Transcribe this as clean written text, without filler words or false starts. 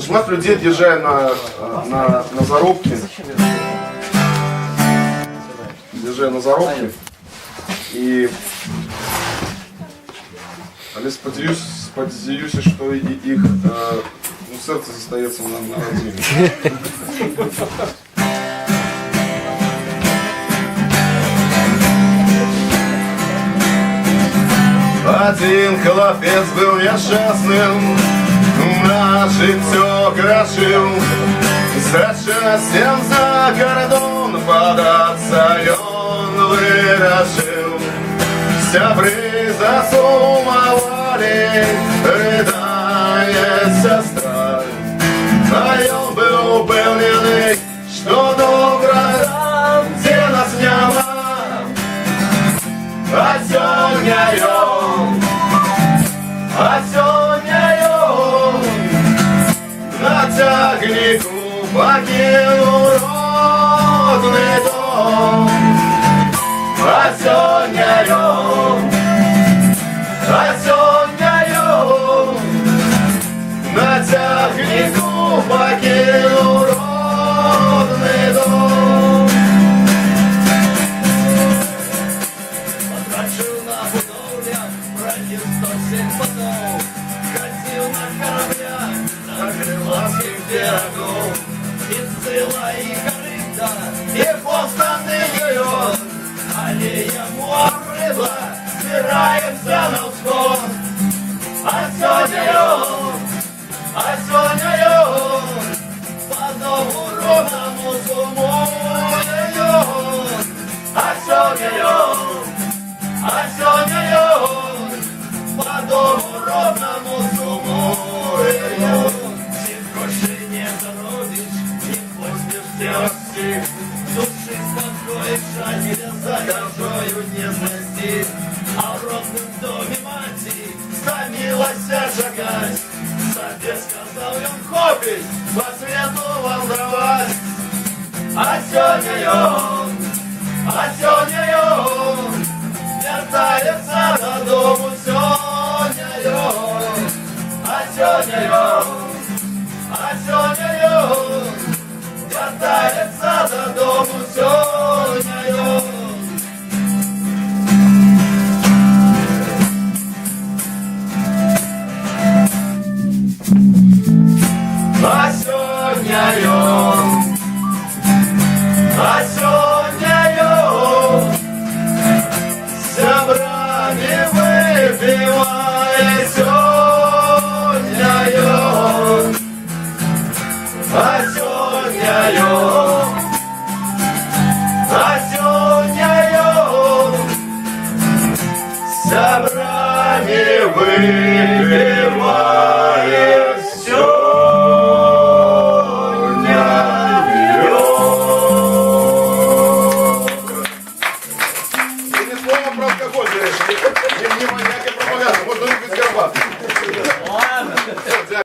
Шмат людей з'їжджає на заробки. З'їжджає на заробки. І... Але сподіваюся, що їх серце зостається на родині. Один хлопец был несчастным, на життя грошил. За счастьем за кордон податься он вырашил. Сябры засумовали, рыдает сестра. А он был упевнений, что добра там, где нас нема. А сёння ён на цягніку пакінуў родны дом. А сёння ён на цягніку пакінуў родны дом. Потрачыў на будоўлях, прайдзеў 107 падоў, хадзіў на караблях на крылатскіх берагоў. І сцыла, і карыта, і повстаны ён, але яму абрыдла, збіраецца на ўсход. А сёння ён па дому роднаму сумуе ён. А сёння ён па дому роднаму сумуе ён. Ці грошай не заробіш, ці возьмеш дзяржці.